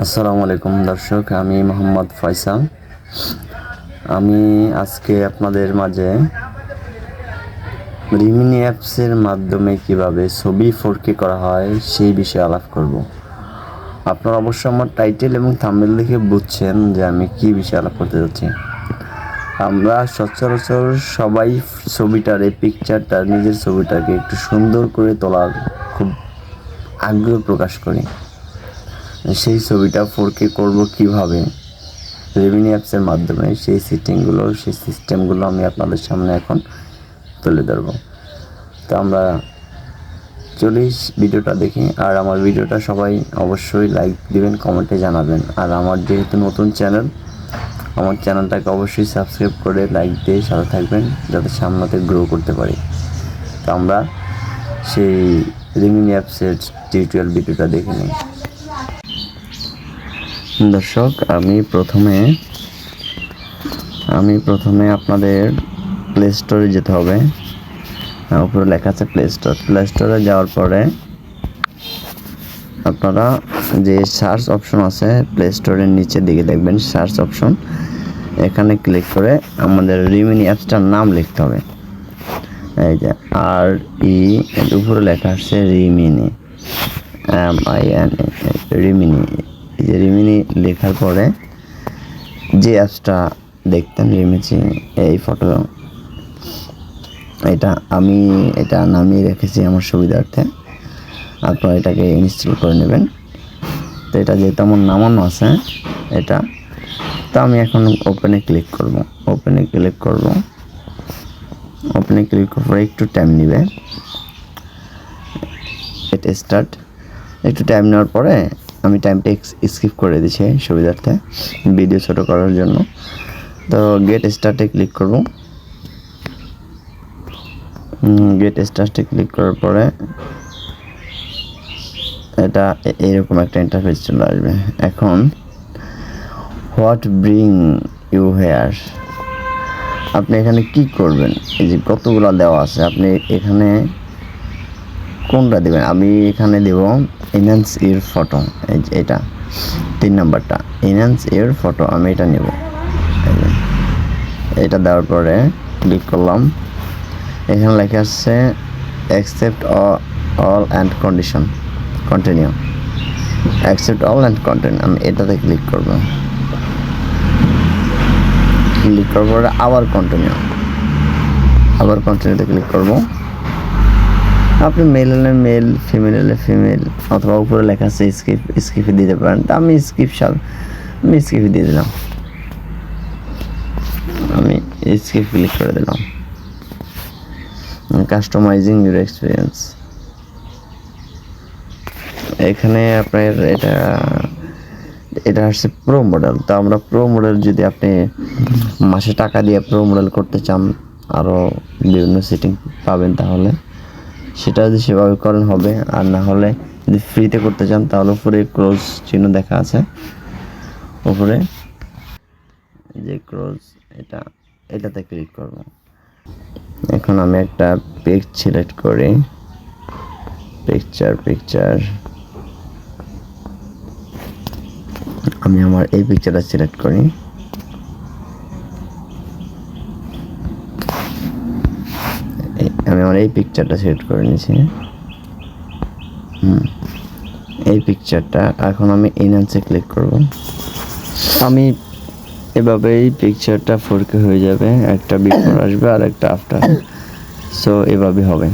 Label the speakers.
Speaker 1: আসসালামু আলাইকুম দর্শক, আমি মোহাম্মদ ফয়সাল। আমি আজকে আপনাদের মাঝে রিমিনি অ্যাপসের মাধ্যমে কিভাবে ছবি 4K করা হয় সেই বিষয়ে আলাপ করব। আপনারা অবশ্যই আমার টাইটেল এবং থাম্বনেল দেখে বুঝছেন যে আমি কি বিষয়ে আলাপ করতে যাচ্ছি। আমরা সচরাচর সবাই ছবিটার পিকচারটা, নিজের ছবিটাকে একটু সুন্দর করে তোলার খুব আগ্রহ প্রকাশ করি। সেই ছবিটা 4K করব কিভাবে, রেভিনি অ্যাপসের মাধ্যমে সেই সিস্টেমগুলো আমি আপনাদের সামনে এখন তুলে ধরবো। তো আমরা ভিডিওটা দেখি। আর আমার ভিডিওটা সবাই অবশ্যই লাইক দিবেন, কমেন্টে জানাবেন। আর আমার যেহেতু নতুন চ্যানেল, আমার চ্যানেলটাকে অবশ্যই সাবস্ক্রাইব করে লাইক দিয়ে সাথে থাকবেন, যাতে সামনেতে গ্রো করতে পারি। তো আমরা সেই রেভিনি অ্যাপসের টিউটোরিয়াল ভিডিওটা দেখে নিই। দর্শক, আমি প্রথমে আপনাদের প্লে স্টোরে যেতে হবে। উপরে লেখা আছে প্লে স্টোরে যাওয়ার পরে আপনারা যে সার্চ অপশন আছে প্লে স্টোরের নিচের দিকে দেখবেন সার্চ অপশন, এখানে ক্লিক করে আমাদের রিমিনি অ্যাপসটার নাম লিখতে হবে। এই যে উপরে লেখা আছে রিমিনি, MINI, রিমিনি। এই যে রিমিনি লেখার পরে যে অ্যাপসটা দেখতেন রিমিনি, এই ফটো, আমি এটা নামিয়ে রেখেছি আমার সুবিধার্থে। আপনারা এটাকে ইনস্টল করে নেবেন। তো এটা যেহেতু আমার নামানো আছে এটা, তো আমি এখন ওপেনে ক্লিক করব। ওপেনে ক্লিক করার পরে একটু টাইম নেবে, এটা স্টার্ট। একটু টাইম নেওয়ার পরে আমি টাইমটা স্কিপ করে দিচ্ছি সুবিধার্থে, ভিডিও ছোটো করার জন্য। তো গেট স্টার্টে ক্লিক করব। গেট স্টার্টে ক্লিক করার পরে এটা এরকম একটা ইন্টারফেস চলে আসবে। এখন হোয়াট ব্রিং ইউ হেয়ার, আপনি এখানে কি করবেন? এই যে কতগুলো দেওয়া আছে, আপনি এখানে কোনটা দেবেন? আমি এখানে দেব এনহ্যান্স ইউর ফটো। এই যে এটা 3 নাম্বারটা, এনহ্যান্স ইউর ফটো, আমি এটা নেব। এটা দেওয়ার পরে ক্লিক করলাম। এখানে লেখা আছে accept all and continue. Accept all and continue, আমি এটাতে ক্লিক করব। ক্লিক করার পরে আবার কন্টিনিউতে ক্লিক করব। আপনি মেল হলে মেল, ফিমেল হলে ফিমেল, অথবা উপরে লেখা আছে স্কিপে দিতে পারেন। তো আমি স্কিপে দিয়ে দিলাম। আমি স্কিপ ক্লিক করে দিলাম। কাস্টমাইজিং ইউর এক্সপিরিয়েন্স, এখানে আপনার এটা হচ্ছে প্রো মডেল। তো আমরা প্রো মডেল, যদি আপনি মাসে টাকা দিয়ে প্রো মডেল করতে চান, আরও বিভিন্ন সেটিং পাবেন, তাহলে সেটা যদি সেভাবে করেন হবে। আর না হলে যদি ফ্রিতে করতে চান, তাহলে উপরে ক্রস চিহ্ন দেখা আছে, উপরে যে ক্রস, এটাতে ক্লিক করব। এখন আমি একটা পিক সিলেক্ট করি, পিকচার আমি আমার এই পিকচারটা সিলেক্ট করি। আমি আমার এই পিকচারটা সিলেক্ট করে নিয়েছি। এই পিকচারটা এখন আমি এনহ্যান্সে ক্লিক করব। আমি এভাবেই পিকচারটা 4K হয়ে যাবে, একটা বিফোর আসবে আর একটা আফটার। সো এভাবে হবে।